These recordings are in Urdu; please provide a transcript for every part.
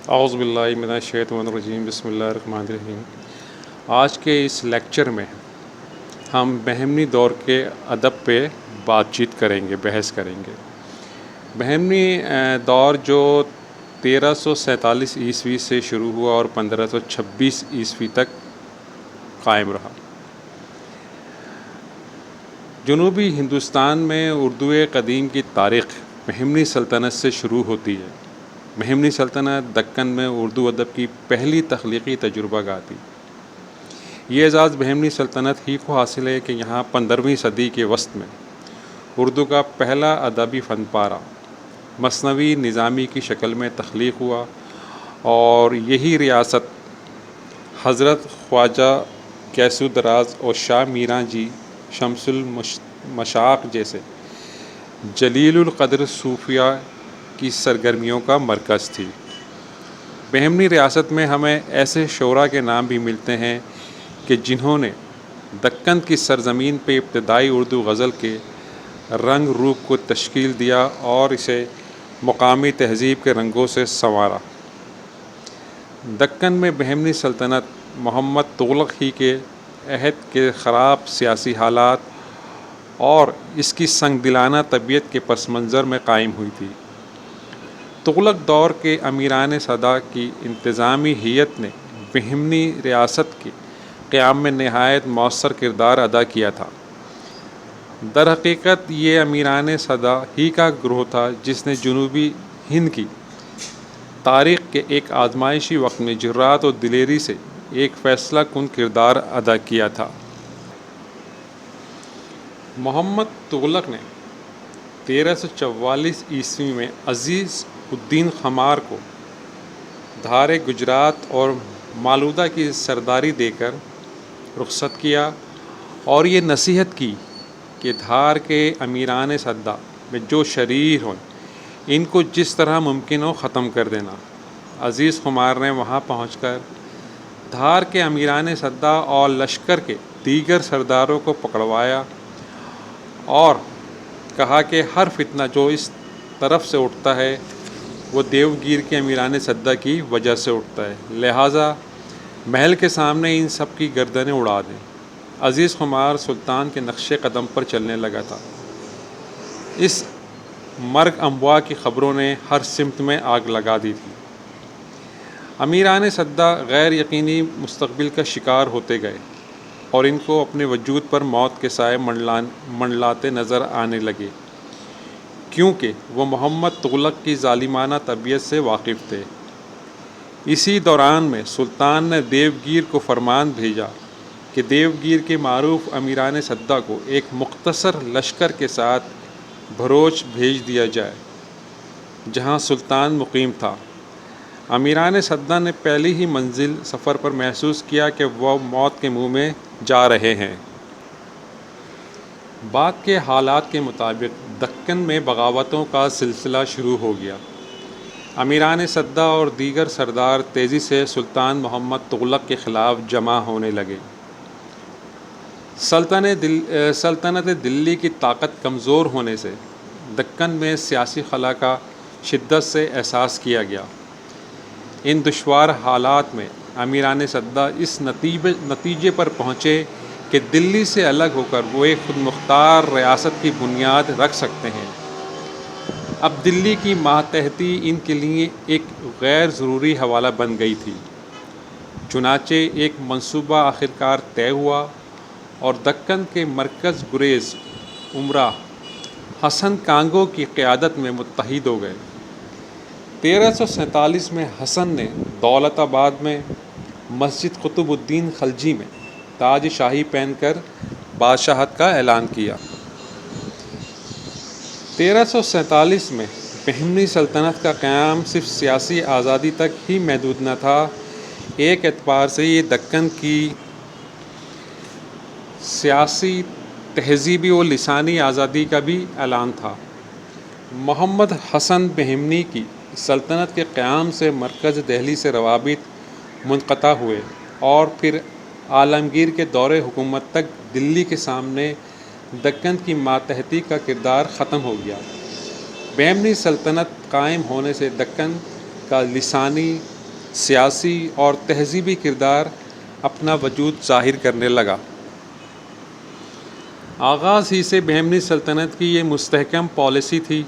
اعوذ باللہ من الشیطان الرجیم، بسم اللہ الرحمن الرحیم۔ آج کے اس لیکچر میں ہم بہمنی دور کے ادب پہ بات چیت کریں گے، بحث کریں گے۔ بہمنی دور جو 1347 عیسوی سے شروع ہوا اور 1526 عیسوی تک قائم رہا۔ جنوبی ہندوستان میں اردو قدیم کی تاریخ بہمنی سلطنت سے شروع ہوتی ہے۔ بہمنی سلطنت دکن میں اردو ادب کی پہلی تخلیقی تجربہ گاہ تھی۔ یہ اعزاز بہمنی سلطنت ہی کو حاصل ہے کہ یہاں 15ویں صدی کے وسط میں اردو کا پہلا ادبی فن پارہ مثنوی نظامی کی شکل میں تخلیق ہوا، اور یہی ریاست حضرت خواجہ کیسو دراز اور شاہ میراں جی شمس المشاق جیسے جلیل القدر صوفیاء کی سرگرمیوں کا مرکز تھی۔ بہمنی ریاست میں ہمیں ایسے شعراء کے نام بھی ملتے ہیں کہ جنہوں نے دکن کی سرزمین پہ ابتدائی اردو غزل کے رنگ روپ کو تشکیل دیا اور اسے مقامی تہذیب کے رنگوں سے سنوارا۔ دکن میں بہمنی سلطنت محمد تغلق ہی کے عہد کے خراب سیاسی حالات اور اس کی سنگ دلانہ طبیعت کے پس منظر میں قائم ہوئی تھی۔ تغلق دور کے امیران سدا کی انتظامی ہیئت نے بہمنی ریاست کے قیام میں نہایت مؤثر کردار ادا کیا تھا۔ در حقیقت یہ امیران سدا ہی کا گروہ تھا جس نے جنوبی ہند کی تاریخ کے ایک آزمائشی وقت میں جرات اور دلیری سے ایک فیصلہ کن کردار ادا کیا تھا۔ محمد تغلق نے 1344 عیسوی میں عزیز الدین خمار کو دھار گجرات اور مالودہ کی سرداری دے کر رخصت کیا اور یہ نصیحت کی کہ دھار کے امیران سدا میں جو شریر ہوں ان کو جس طرح ممکن ہو ختم کر دینا۔ عزیز خمار نے وہاں پہنچ کر دھار کے امیران سدا اور لشکر کے دیگر سرداروں کو پکڑوایا اور کہا کہ ہر فتنہ جو اس طرف سے اٹھتا ہے وہ دیوگیر کے امیران سدا کی وجہ سے اٹھتا ہے، لہٰذا محل کے سامنے ان سب کی گردنیں اڑا دیں۔ عزیز خمار سلطان کے نقش قدم پر چلنے لگا تھا۔ اس مرگ اموا کی خبروں نے ہر سمت میں آگ لگا دی تھی۔ امیران سدا غیر یقینی مستقبل کا شکار ہوتے گئے اور ان کو اپنے وجود پر موت کے سائے منڈلاتے نظر آنے لگے، کیونکہ وہ محمد تغلق کی ظالمانہ طبیعت سے واقف تھے۔ اسی دوران میں سلطان نے دیوگیر کو فرمان بھیجا کہ دیوگیر کے معروف امیران سدا کو ایک مختصر لشکر کے ساتھ بھروچ بھیج دیا جائے جہاں سلطان مقیم تھا۔ امیران سدا نے پہلی ہی منزل سفر پر محسوس کیا کہ وہ موت کے منہ میں جا رہے ہیں۔ بعد کے حالات کے مطابق دکن میں بغاوتوں کا سلسلہ شروع ہو گیا۔ امیران سدا اور دیگر سردار تیزی سے سلطان محمد تغلق کے خلاف جمع ہونے لگے۔ سلطنت دلی کی طاقت کمزور ہونے سے دکن میں سیاسی خلا کا شدت سے احساس کیا گیا۔ ان دشوار حالات میں امیران سدا اس نتیجے پر پہنچے کہ دلی سے الگ ہو کر وہ ایک خود مختار ریاست کی بنیاد رکھ سکتے ہیں۔ اب دلی کی ماتحتی ان کے لیے ایک غیر ضروری حوالہ بن گئی تھی۔ چنانچہ ایک منصوبہ آخرکار طے ہوا اور دکن کے مرکز گریز امراء حسن کانگو کی قیادت میں متحد ہو گئے۔ 1347 میں حسن نے دولت آباد میں مسجد قطب الدین خلجی میں تاج شاہی پہن کر بادشاہت کا اعلان کیا۔ 1347 میں بہمنی سلطنت کا قیام صرف سیاسی آزادی تک ہی محدود نہ تھا، ایک اعتبار سے یہ دکن کی سیاسی، تہذیبی اور لسانی آزادی کا بھی اعلان تھا۔ محمد حسن بہمنی کی سلطنت کے قیام سے مرکز دہلی سے روابط منقطع ہوئے اور پھر عالمگیر کے دور حکومت تک دلی کے سامنے دکن کی ماتحتی کا کردار ختم ہو گیا۔ بہمنی سلطنت قائم ہونے سے دکن کا لسانی، سیاسی اور تہذیبی کردار اپنا وجود ظاہر کرنے لگا۔ آغاز ہی سے بہمنی سلطنت کی یہ مستحکم پالیسی تھی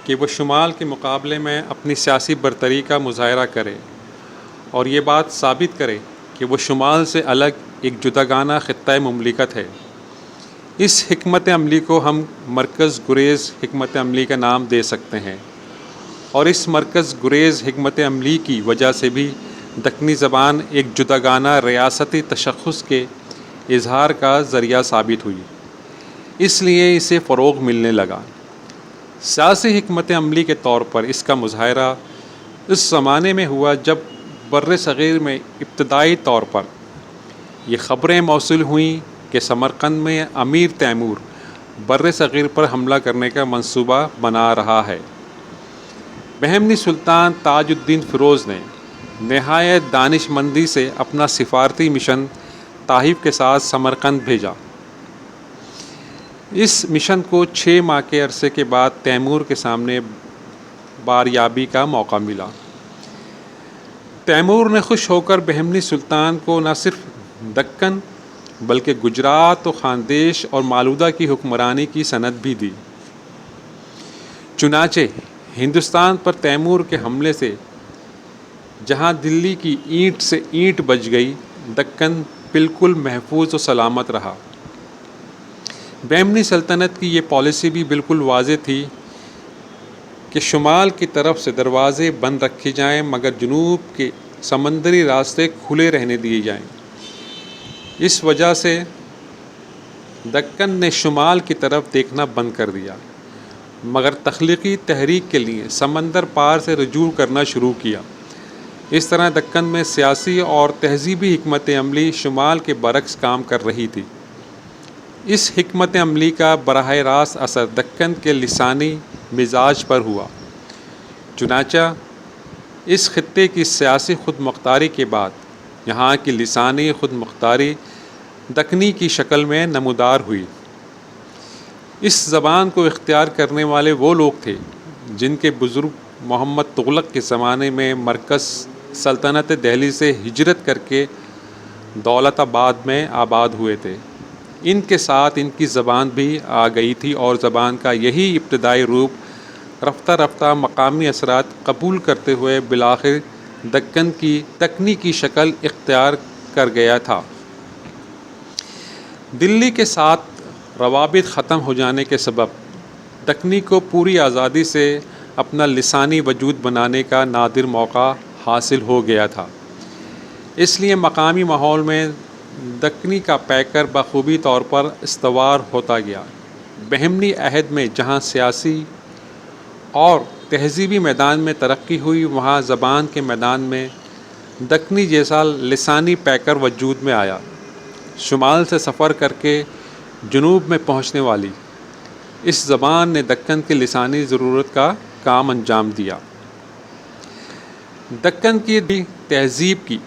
کہ وہ شمال کے مقابلے میں اپنی سیاسی برتری کا مظاہرہ کرے اور یہ بات ثابت کرے کہ وہ شمال سے الگ ایک جداگانہ خطۂ مملکت ہے۔ اس حکمت عملی کو ہم مرکز گریز حکمت عملی کا نام دے سکتے ہیں، اور اس مرکز گریز حکمت عملی کی وجہ سے بھی دکنی زبان ایک جداگانہ ریاستی تشخص کے اظہار کا ذریعہ ثابت ہوئی، اس لیے اسے فروغ ملنے لگا۔ سیاسی حکمت عملی کے طور پر اس کا مظاہرہ اس زمانے میں ہوا جب بر صغیر میں ابتدائی طور پر یہ خبریں موصول ہوئیں کہ سمرقند میں امیر تیمور بر صغیر پر حملہ کرنے کا منصوبہ بنا رہا ہے۔ بہمنی سلطان تاج الدین فیروز نے نہایت دانش مندی سے اپنا سفارتی مشن تحائف کے ساتھ سمرقند بھیجا۔ اس مشن کو 6 ماہ کے عرصے کے بعد تیمور کے سامنے باریابی کا موقع ملا۔ تیمور نے خوش ہو کر بہمنی سلطان کو نہ صرف دکن بلکہ گجرات و خاندیش اور مالودہ کی حکمرانی کی سند بھی دی۔ چنانچہ ہندوستان پر تیمور کے حملے سے جہاں دلی کی اینٹ سے اینٹ بچ گئی، دکن بالکل محفوظ و سلامت رہا۔ بہمنی سلطنت کی یہ پالیسی بھی بالکل واضح تھی کہ شمال کی طرف سے دروازے بند رکھے جائیں مگر جنوب کے سمندری راستے کھلے رہنے دیے جائیں۔ اس وجہ سے دکن نے شمال کی طرف دیکھنا بند کر دیا مگر تخلیقی تحریک کے لیے سمندر پار سے رجوع کرنا شروع کیا۔ اس طرح دکن میں سیاسی اور تہذیبی حکمت عملی شمال کے برعکس کام کر رہی تھی۔ اس حکمت عملی کا براہ راست اثر دکن کے لسانی مزاج پر ہوا۔ چنانچہ اس خطے کی سیاسی خود مختاری کے بعد یہاں کی لسانی خود مختاری دکنی کی شکل میں نمودار ہوئی۔ اس زبان کو اختیار کرنے والے وہ لوگ تھے جن کے بزرگ محمد تغلق کے زمانے میں مرکز سلطنت دہلی سے ہجرت کر کے دولت آباد میں آباد ہوئے تھے۔ ان کے ساتھ ان کی زبان بھی آ گئی تھی اور زبان کا یہی ابتدائی روپ رفتہ رفتہ مقامی اثرات قبول کرتے ہوئے بالآخر دکن کی دکنی کی شکل اختیار کر گیا تھا۔ دلی کے ساتھ روابط ختم ہو جانے کے سبب دکنی کو پوری آزادی سے اپنا لسانی وجود بنانے کا نادر موقع حاصل ہو گیا تھا۔ اس لیے مقامی ماحول میں دکنی کا پیکر بخوبی طور پر استوار ہوتا گیا۔ بہمنی عہد میں جہاں سیاسی اور تہذیبی میدان میں ترقی ہوئی، وہاں زبان کے میدان میں دکنی جیسا لسانی پیکر وجود میں آیا۔ شمال سے سفر کر کے جنوب میں پہنچنے والی اس زبان نے دکن کی لسانی ضرورت کا کام انجام دیا۔ دکن کی تہذیب کی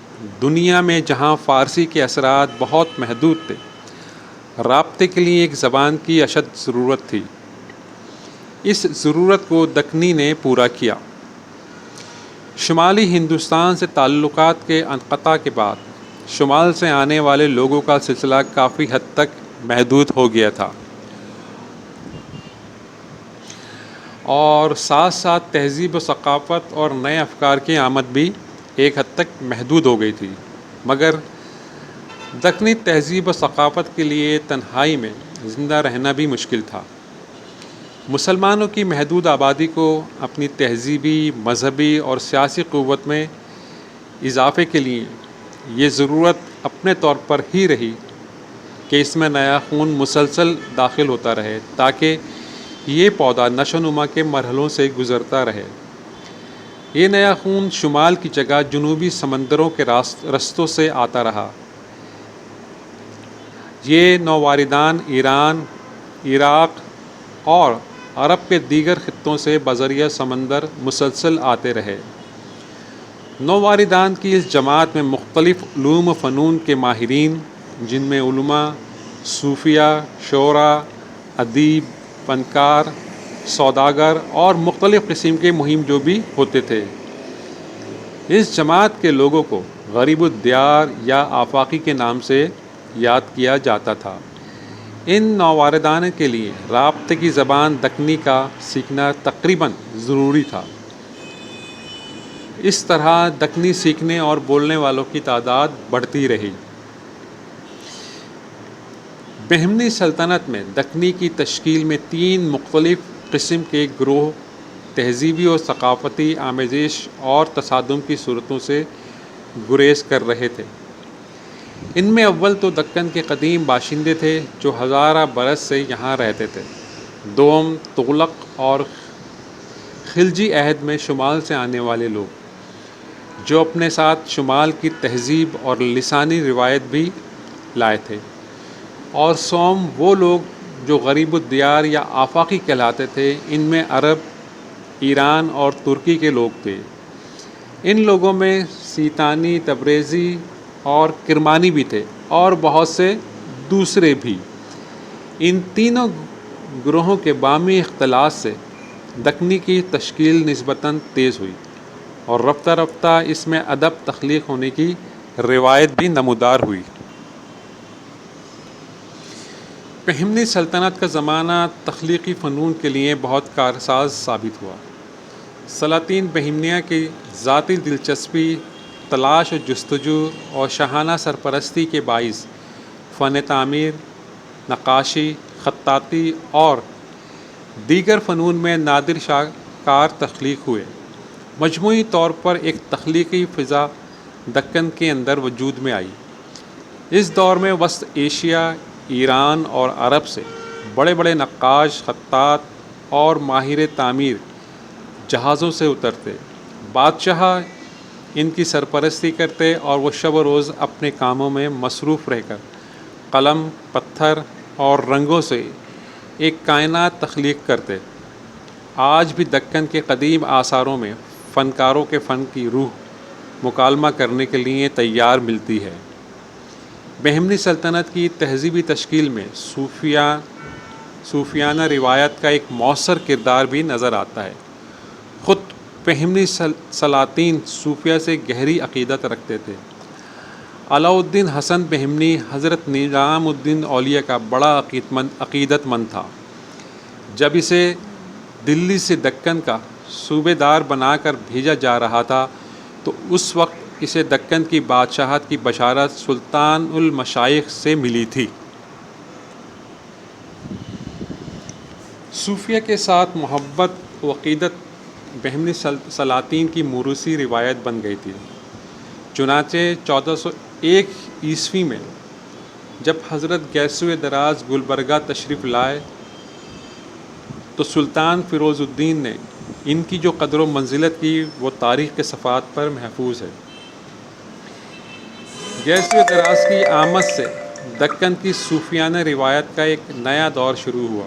دنیا میں جہاں فارسی کے اثرات بہت محدود تھے، رابطے کے لیے ایک زبان کی اشد ضرورت تھی۔ اس ضرورت کو دکنی نے پورا کیا۔ شمالی ہندوستان سے تعلقات کے انقطاع کے بعد شمال سے آنے والے لوگوں کا سلسلہ کافی حد تک محدود ہو گیا تھا، اور ساتھ ساتھ تہذیب و ثقافت اور نئے افکار کی آمد بھی ایک حد تک محدود ہو گئی تھی۔ مگر دکنی تہذیب و ثقافت کے لیے تنہائی میں زندہ رہنا بھی مشکل تھا۔ مسلمانوں کی محدود آبادی کو اپنی تہذیبی، مذہبی اور سیاسی قوت میں اضافے کے لیے یہ ضرورت اپنے طور پر ہی رہی کہ اس میں نیا خون مسلسل داخل ہوتا رہے تاکہ یہ پودا نشو و نما کے مرحلوں سے گزرتا رہے۔ یہ نیا خون شمال کی جگہ جنوبی سمندروں کے رستوں سے آتا رہا۔ یہ نوواردان ایران، عراق اور عرب کے دیگر خطوں سے بذریعہ سمندر مسلسل آتے رہے۔ نوواردان کی اس جماعت میں مختلف علوم و فنون کے ماہرین، جن میں علماء، صوفیہ، شعراء، ادیب، فنکار، سوداگر اور مختلف قسم کے مہم جو بھی ہوتے تھے، اس جماعت کے لوگوں کو غریب الدیار یا آفاقی کے نام سے یاد کیا جاتا تھا۔ ان نوآوردان کے لیے رابطے کی زبان دکنی کا سیکھنا تقریباً ضروری تھا۔ اس طرح دکنی سیکھنے اور بولنے والوں کی تعداد بڑھتی رہی۔ بہمنی سلطنت میں دکنی کی تشکیل میں 3 مختلف قسم کے گروہ تہذیبی اور ثقافتی آمیزش اور تصادم کی صورتوں سے گریز کر رہے تھے۔ ان میں اول تو دکن کے قدیم باشندے تھے جو ہزارہ برس سے یہاں رہتے تھے۔ دوم تغلق اور خلجی عہد میں شمال سے آنے والے لوگ جو اپنے ساتھ شمال کی تہذیب اور لسانی روایت بھی لائے تھے۔ اور سوم وہ لوگ جو غریب الدیار یا آفاقی کہلاتے تھے، ان میں عرب، ایران اور ترکی کے لوگ تھے۔ ان لوگوں میں سیتانی، تبریزی اور کرمانی بھی تھے اور بہت سے دوسرے بھی۔ ان تینوں گروہوں کے باہمی اختلاط سے دکنی کی تشکیل نسبتاً تیز ہوئی اور رفتہ رفتہ اس میں ادب تخلیق ہونے کی روایت بھی نمودار ہوئی۔ بہمنی سلطنت کا زمانہ تخلیقی فنون کے لیے بہت کارساز ثابت ہوا۔ سلاطین بہمنیہ کی ذاتی دلچسپی، تلاش و جستجو اور شاہانہ سرپرستی کے باعث فن تعمیر، نقاشی، خطاطی اور دیگر فنون میں نادر شاہکار تخلیق ہوئے۔ مجموعی طور پر ایک تخلیقی فضا دکن کے اندر وجود میں آئی۔ اس دور میں وسط ایشیا، ایران اور عرب سے بڑے بڑے نقاش، خطاط اور ماہر تعمیر جہازوں سے اترتے، بادشاہ ان کی سرپرستی کرتے اور وہ شب و روز اپنے کاموں میں مصروف رہ کر قلم، پتھر اور رنگوں سے ایک کائنات تخلیق کرتے۔ آج بھی دکن کے قدیم آثاروں میں فنکاروں کے فن کی روح مکالمہ کرنے کے لیے تیار ملتی ہے۔ بہمنی سلطنت کی تہذیبی تشکیل میں صوفیانہ روایت کا ایک مؤثر کردار بھی نظر آتا ہے۔ خود بہمنی سلاطین صوفیہ سے گہری عقیدت رکھتے تھے۔ علاء الدین حسن بہمنی حضرت نظام الدین اولیاء کا بڑا عقیدت مند تھا۔ جب اسے دلی سے دکن کا صوبے دار بنا کر بھیجا جا رہا تھا تو اس وقت اسے دکن کی بادشاہت کی بشارت سلطان المشائخ سے ملی تھی۔ صوفیہ کے ساتھ محبت و عقیدت بہمنی سلاطین کی موروثی روایت بن گئی تھی۔ چنانچہ 1401 عیسوی میں جب حضرت گیسوء دراز گلبرگہ تشریف لائے تو سلطان فیروز الدین نے ان کی جو قدر و منزلت کی وہ تاریخ کے صفحات پر محفوظ ہے۔ گیسوء دراز کی آمد سے دکن کی صوفیانہ روایت کا ایک نیا دور شروع ہوا۔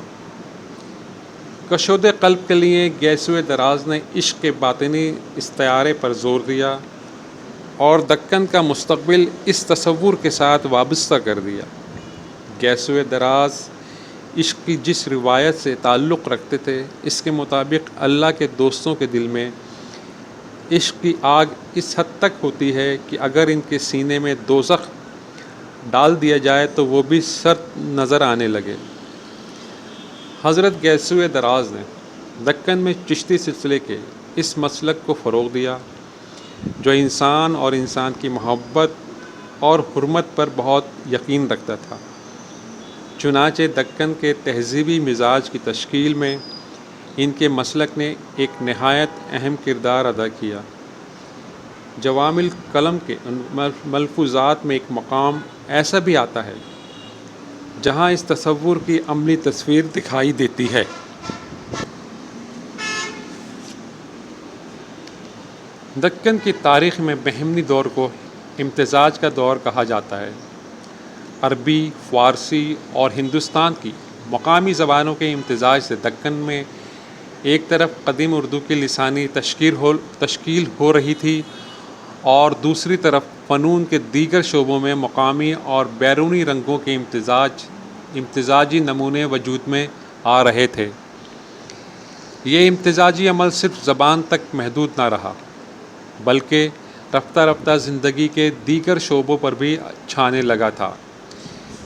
کشودِ قلب کے لیے گیسوء دراز نے عشق کے باطنی استعارے پر زور دیا اور دکن کا مستقبل اس تصور کے ساتھ وابستہ کر دیا۔ گیسوء دراز عشق کی جس روایت سے تعلق رکھتے تھے، اس کے مطابق اللہ کے دوستوں کے دل میں عشق کی آگ اس حد تک ہوتی ہے کہ اگر ان کے سینے میں دوزخ ڈال دیا جائے تو وہ بھی سرد نظر آنے لگے۔ حضرت گیسوء دراز نے دکن میں چشتی سلسلے کے اس مسلک کو فروغ دیا جو انسان اور انسان کی محبت اور حرمت پر بہت یقین رکھتا تھا۔ چنانچہ دکن کے تہذیبی مزاج کی تشکیل میں ان کے مسلک نے ایک نہایت اہم کردار ادا کیا۔ جوام الکلم کے ملفوظات میں ایک مقام ایسا بھی آتا ہے جہاں اس تصور کی عملی تصویر دکھائی دیتی ہے۔ دکن کی تاریخ میں بہمنی دور کو امتزاج کا دور کہا جاتا ہے۔ عربی، فارسی اور ہندوستان کی مقامی زبانوں کے امتزاج سے دکن میں ایک طرف قدیم اردو کی لسانی تشکیل ہو رہی تھی اور دوسری طرف فنون کے دیگر شعبوں میں مقامی اور بیرونی رنگوں کے امتزاجی نمونے وجود میں آ رہے تھے۔ یہ امتزاجی عمل صرف زبان تک محدود نہ رہا بلکہ رفتہ رفتہ زندگی کے دیگر شعبوں پر بھی چھانے لگا تھا۔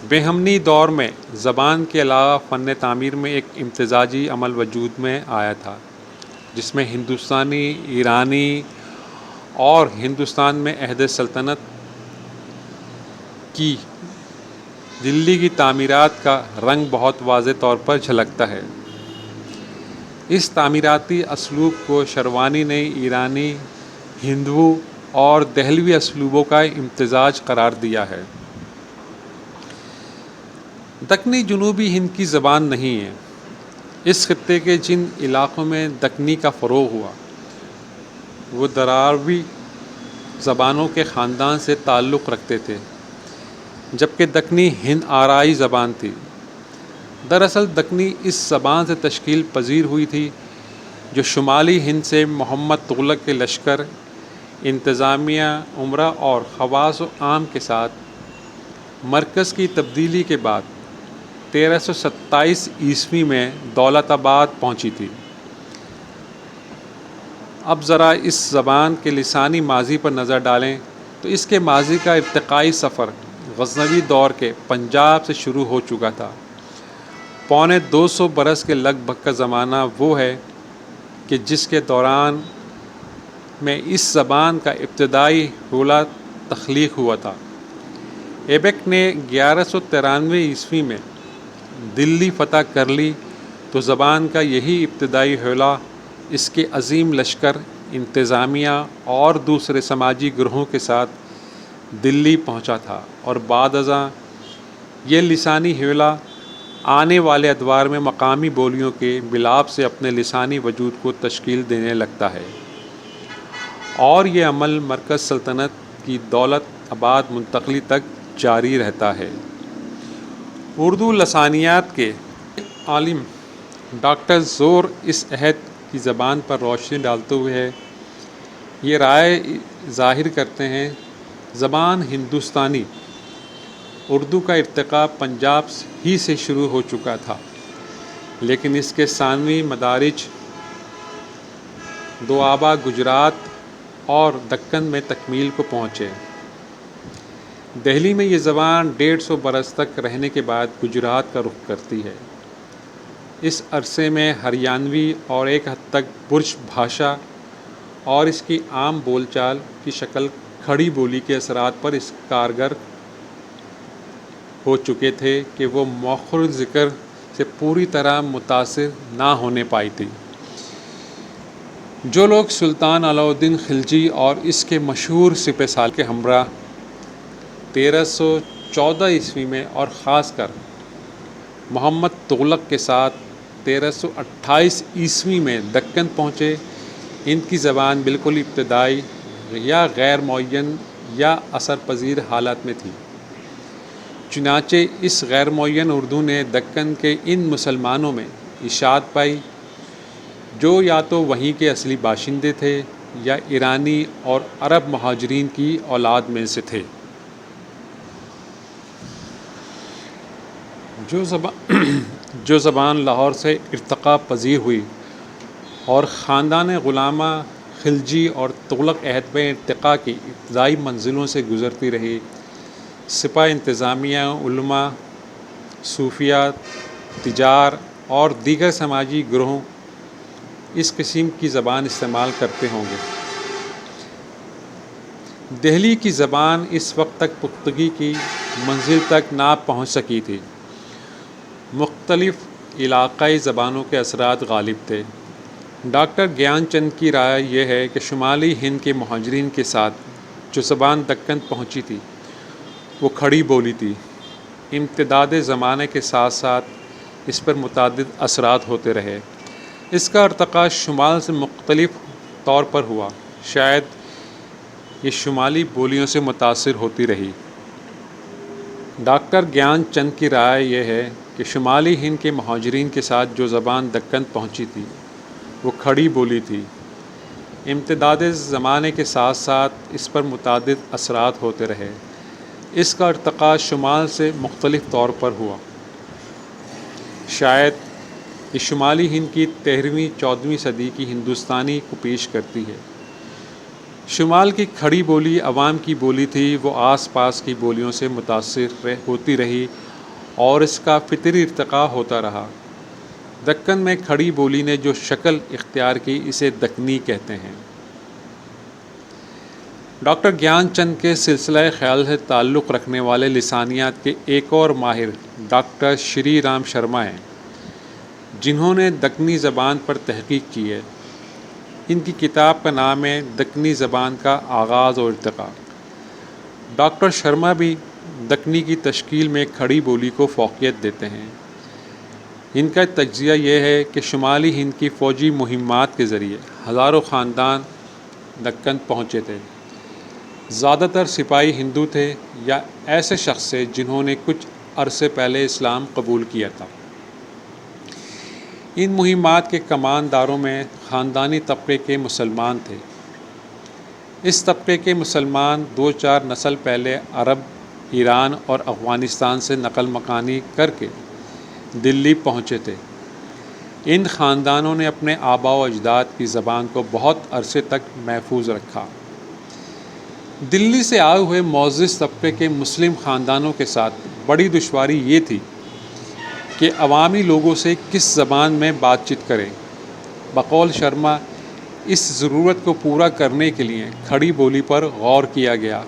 بہمنی دور میں زبان کے علاوہ فن تعمیر میں ایک امتزاجی عمل وجود میں آیا تھا، جس میں ہندوستانی، ایرانی اور ہندوستان میں عہد سلطنت کی دلی کی تعمیرات کا رنگ بہت واضح طور پر جھلکتا ہے۔ اس تعمیراتی اسلوب کو شروانی نے ایرانی، ہندو اور دہلوی اسلوبوں کا امتزاج قرار دیا ہے۔ دکنی جنوبی ہند کی زبان نہیں ہے۔ اس خطے کے جن علاقوں میں دکنی کا فروغ ہوا وہ دراوڑی زبانوں کے خاندان سے تعلق رکھتے تھے، جبکہ دکنی ہند آرائی زبان تھی۔ دراصل دکنی اس زبان سے تشکیل پذیر ہوئی تھی جو شمالی ہند سے محمد تغلق کے لشکر، انتظامیہ، امراء اور خواص و عام کے ساتھ مرکز کی تبدیلی کے بعد 1327 عیسوی میں دولت آباد پہنچی تھی۔ اب ذرا اس زبان کے لسانی ماضی پر نظر ڈالیں تو اس کے ماضی کا ارتقائی سفر غزنوی دور کے پنجاب سے شروع ہو چکا تھا۔ پونے 200 برس کے لگ بھگ کا زمانہ وہ ہے کہ جس کے دوران میں اس زبان کا ابتدائی حولہ تخلیق ہوا تھا۔ ایبک نے 1193 عیسوی میں دلی فتح کر لی تو زبان کا یہی ابتدائی حولہ اس کے عظیم لشکر، انتظامیہ اور دوسرے سماجی گروہوں کے ساتھ دلی پہنچا تھا، اور بعد ازاں یہ لسانی حولہ آنے والے ادوار میں مقامی بولیوں کے ملاپ سے اپنے لسانی وجود کو تشکیل دینے لگتا ہے، اور یہ عمل مرکز سلطنت کی دولت آباد منتقلی تک جاری رہتا ہے۔ اردو لسانیات کے عالم ڈاکٹر زور اس عہد کی زبان پر روشنی ڈالتے ہوئے یہ رائے ظاہر کرتے ہیں: زبان ہندوستانی اردو کا ارتقاء پنجاب ہی سے شروع ہو چکا تھا، لیکن اس کے ثانوی مدارج دوآبا گجرات اور دکن میں تکمیل کو پہنچے۔ دہلی میں یہ زبان 150 برس تک رہنے کے بعد گجرات کا رخ کرتی ہے۔ اس عرصے میں ہریانوی اور ایک حد تک برج بھاشا اور اس کی عام بول چال کی شکل کھڑی بولی کے اثرات پر اس کارگر ہو چکے تھے کہ وہ مؤخر ذکر سے پوری طرح متاثر نہ ہونے پائی تھی۔ جو لوگ سلطان علاء الدین خلجی اور اس کے مشہور سپہ سالار کے ہمراہ 1314 عیسوی میں اور خاص کر محمد تغلق کے ساتھ 1328 عیسوی میں دکن پہنچے، ان کی زبان بالکل ابتدائی یا غیر معین یا اثر پذیر حالت میں تھی۔ چنانچہ اس غیر معین اردو نے دکن کے ان مسلمانوں میں اشاعت پائی جو یا تو وہیں کے اصلی باشندے تھے یا ایرانی اور عرب مہاجرین کی اولاد میں سے تھے۔ جو زبان لاہور سے ارتقاء پذیر ہوئی اور خاندان غلامہ خلجی اور تغلق عہد میں ارتقاء کی ابتدائی منزلوں سے گزرتی رہی، سپہ انتظامیہ، علماء، صوفیہ، تجار اور دیگر سماجی گروہ اس قسم کی زبان استعمال کرتے ہوں گے۔ دہلی کی زبان اس وقت تک پختگی کی منزل تک نہ پہنچ سکی تھی۔ مختلف علاقائی زبانوں کے اثرات غالب تھے۔ ڈاکٹر گیان چند کی رائے یہ ہے کہ شمالی ہند کے مہاجرین کے ساتھ جو زبان دکن پہنچی تھی وہ کھڑی بولی تھی۔ امتداد زمانے کے ساتھ ساتھ اس پر متعدد اثرات ہوتے رہے۔ اس کا ارتقاء شمال سے مختلف طور پر ہوا، شاید یہ شمالی بولیوں سے متاثر ہوتی رہی۔ ڈاکٹر گیان چند کی رائے یہ ہے کہ شمالی ہند کے مہاجرین کے ساتھ جو زبان دکن پہنچی تھی وہ کھڑی بولی تھی۔ امتداد زمانے کے ساتھ ساتھ اس پر متعدد اثرات ہوتے رہے۔ اس کا ارتقاء شمال سے مختلف طور پر ہوا، شاید یہ شمالی ہند کی 13ویں 14ویں صدی کی ہندوستانی کو پیش کرتی ہے۔ شمال کی کھڑی بولی عوام کی بولی تھی، وہ آس پاس کی بولیوں سے متاثر ہوتی رہی اور اس کا فطری ارتقاء ہوتا رہا۔ دکن میں کھڑی بولی نے جو شکل اختیار کی اسے دکنی کہتے ہیں۔ ڈاکٹر گیان چند کے سلسلہ خیال سے تعلق رکھنے والے لسانیات کے ایک اور ماہر ڈاکٹر شری رام شرما ہیں، جنہوں نے دکنی زبان پر تحقیق کی ہے۔ ان کی کتاب کا نام ہے دکنی زبان کا آغاز اور ارتقاء۔ ڈاکٹر شرما بھی دکنی کی تشکیل میں کھڑی بولی کو فوقیت دیتے ہیں۔ ان کا تجزیہ یہ ہے کہ شمالی ہند کی فوجی مہمات کے ذریعے ہزاروں خاندان دکن پہنچے تھے۔ زیادہ تر سپاہی ہندو تھے یا ایسے شخص تھے جنہوں نے کچھ عرصے پہلے اسلام قبول کیا تھا۔ ان مہمات کے کمانداروں میں خاندانی طبقے کے مسلمان تھے۔ اس طبقے کے مسلمان 2-4 نسل پہلے عرب، ایران اور افغانستان سے نقل مکانی کر کے دلی پہنچے تھے۔ ان خاندانوں نے اپنے آباء و اجداد کی زبان کو بہت عرصے تک محفوظ رکھا۔ دلی سے آئے ہوئے معزز طبقے کے مسلم خاندانوں کے ساتھ بڑی دشواری یہ تھی کہ عوامی لوگوں سے کس زبان میں بات چیت کریں۔ بقول شرما اس ضرورت کو پورا کرنے کے لیے کھڑی بولی پر غور کیا گیا،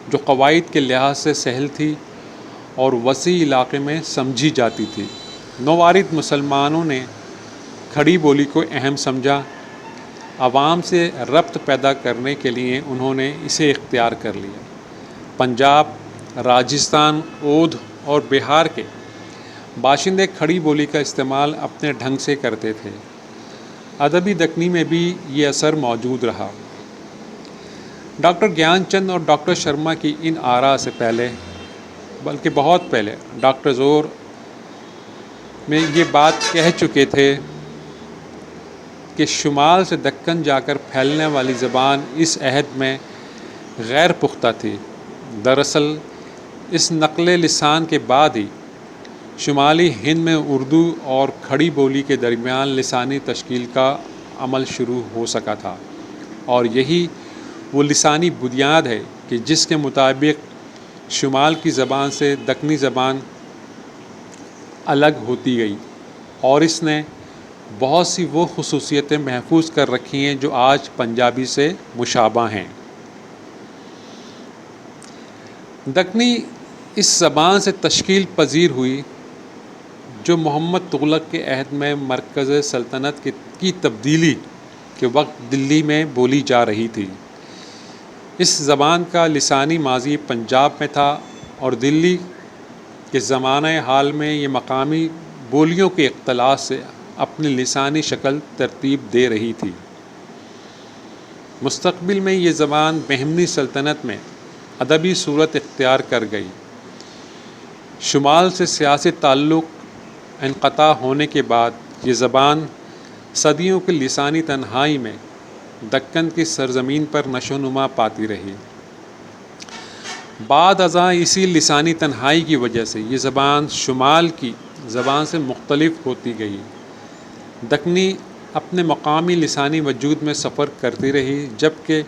جو قواعد کے لحاظ سے سہل تھی اور وسیع علاقے میں سمجھی جاتی تھی۔ نووارد مسلمانوں نے کھڑی بولی کو اہم سمجھا۔ عوام سے ربط پیدا کرنے کے لیے انہوں نے اسے اختیار کر لیا۔ پنجاب، راجستھان، اودھ اور بہار کے باشندے کھڑی بولی کا استعمال اپنے ڈھنگ سے کرتے تھے۔ ادبی دکنی میں بھی یہ اثر موجود رہا۔ ڈاکٹر گیان چند اور ڈاکٹر شرما کی ان آراء سے پہلے، بلکہ بہت پہلے، ڈاکٹر زور میں یہ بات کہہ چکے تھے کہ شمال سے دکن جا کر پھیلنے والی زبان اس عہد میں غیر پختہ تھی۔ دراصل اس نقل لسان کے بعد ہی شمالی ہند میں اردو اور کھڑی بولی کے درمیان لسانی تشکیل کا عمل شروع ہو سکا تھا، اور یہی وہ لسانی بنیاد ہے کہ جس کے مطابق شمال کی زبان سے دکنی زبان الگ ہوتی گئی، اور اس نے بہت سی وہ خصوصیتیں محفوظ کر رکھی ہیں جو آج پنجابی سے مشابہ ہیں۔ دکنی اس زبان سے تشکیل پذیر ہوئی جو محمد تغلق کے عہد میں مرکز سلطنت کی تبدیلی کے وقت دلی میں بولی جا رہی تھی۔ اس زبان کا لسانی ماضی پنجاب میں تھا اور دلی کے زمانہ حال میں یہ مقامی بولیوں کے اختلاط سے اپنی لسانی شکل ترتیب دے رہی تھی۔ مستقبل میں یہ زبان بہمنی سلطنت میں ادبی صورت اختیار کر گئی۔ شمال سے سیاسی تعلق انقطاع ہونے کے بعد یہ زبان صدیوں کی لسانی تنہائی میں دکن کی سرزمین پر نشو و نما پاتی رہی۔ بعد ازاں اسی لسانی تنہائی کی وجہ سے یہ زبان شمال کی زبان سے مختلف ہوتی گئی۔ دکنی اپنے مقامی لسانی وجود میں سفر کرتی رہی، جبکہ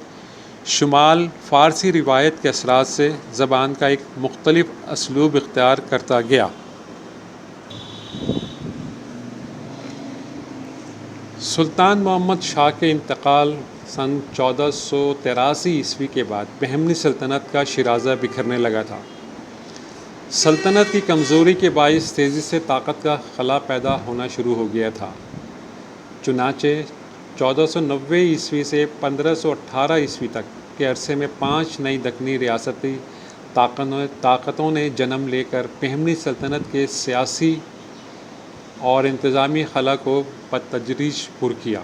شمال فارسی روایت کے اثرات سے زبان کا ایک مختلف اسلوب اختیار کرتا گیا۔ سلطان محمد شاہ کے انتقال سن 1483 عیسوی کے بعد بہمنی سلطنت کا شیرازہ بکھرنے لگا تھا۔ سلطنت کی کمزوری کے باعث تیزی سے طاقت کا خلا پیدا ہونا شروع ہو گیا تھا۔ چنانچہ 1490 عیسوی سے 1518 عیسوی تک کے عرصے میں 5 نئی دکنی ریاستی طاقتوں نے جنم لے کر بہمنی سلطنت کے سیاسی اور انتظامی خلا کو بتدریج پر کیا۔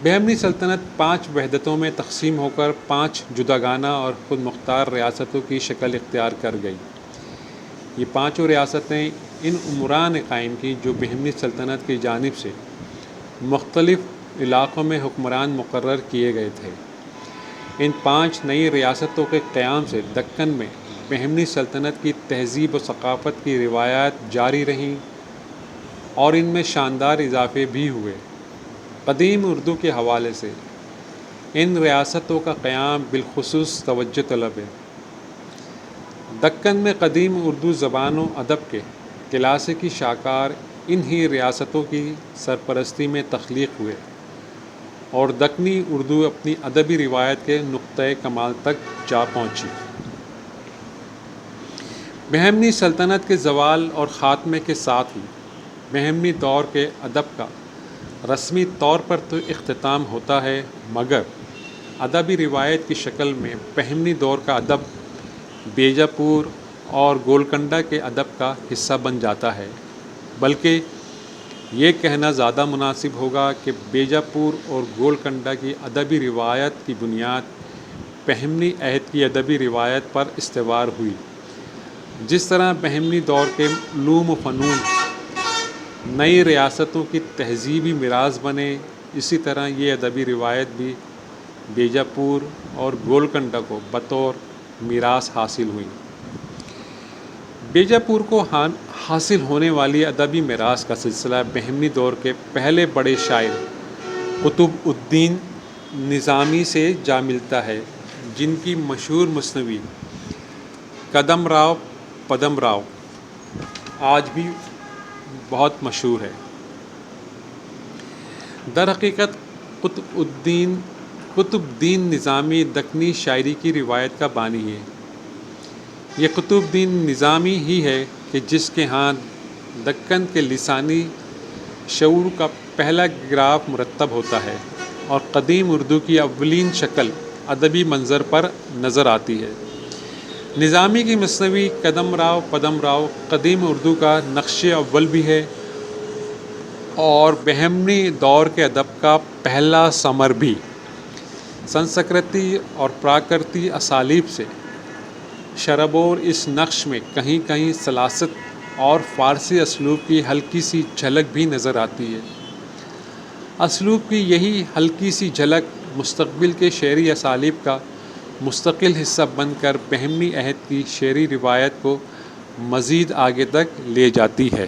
بہمنی سلطنت 5 وحدتوں میں تقسیم ہو کر 5 جداگانہ اور خود مختار ریاستوں کی شکل اختیار کر گئی۔ یہ 5 ریاستیں ان عمران نے قائم کی جو بہمنی سلطنت کی جانب سے مختلف علاقوں میں حکمران مقرر کیے گئے تھے۔ ان 5 نئی ریاستوں کے قیام سے دکن میں بہمنی سلطنت کی تہذیب و ثقافت کی روایات جاری رہیں اور ان میں شاندار اضافے بھی ہوئے۔ قدیم اردو کے حوالے سے ان ریاستوں کا قیام بالخصوص توجہ طلب ہے۔ دکن میں قدیم اردو زبان و ادب کے کلاسیکی شاہکار انہی ریاستوں کی سرپرستی میں تخلیق ہوئے اور دکنی اردو اپنی ادبی روایت کے نقطۂ کمال تک جا پہنچی۔ بہمنی سلطنت کے زوال اور خاتمے کے ساتھ ہی بہمنی دور کے ادب کا رسمی طور پر تو اختتام ہوتا ہے، مگر ادبی روایت کی شکل میں بہمنی دور کا ادب بیجاپور اور گولکنڈہ کے ادب کا حصہ بن جاتا ہے، بلکہ یہ کہنا زیادہ مناسب ہوگا کہ بیجاپور اور گولکنڈہ کی ادبی روایت کی بنیاد بہمنی عہد کی ادبی روایت پر استوار ہوئی۔ جس طرح بہمنی دور کے علوم و فنون نئی ریاستوں کی تہذیبی میراث بنے، اسی طرح یہ ادبی روایت بھی بیجاپور اور گولکنڈہ کو بطور میراث حاصل ہوئی۔ بیجاپور کو حاصل ہونے والی ادبی میراث کا سلسلہ بہمنی دور کے پہلے بڑے شاعر قطب الدین نظامی سے جا ملتا ہے، جن کی مشہور مثنوی کدم راؤ پدم راؤ آج بھی بہت مشہور ہے۔ در حقیقت قطب الدین نظامی دکنی شاعری کی روایت کا بانی ہے۔ یہ قطب الدین نظامی ہی ہے کہ جس کے ہاں دکن کے لسانی شعور کا پہلا گراف مرتب ہوتا ہے اور قدیم اردو کی اولین شکل ادبی منظر پر نظر آتی ہے۔ نظامی کی مثنوی کدم راؤ پدم راؤ قدیم اردو کا نقش اول بھی ہے اور بہمنی دور کے ادب کا پہلا ثمر بھی۔ سنسکرتی اور پراکرتی اسالیب سے شربور اس نقش میں کہیں کہیں سلاست اور فارسی اسلوب کی ہلکی سی جھلک بھی نظر آتی ہے۔ اسلوب کی یہی ہلکی سی جھلک مستقبل کے شعری اسالیب کا مستقل حصہ بن کر بہمنی عہد کی شعری روایت کو مزید آگے تک لے جاتی ہے۔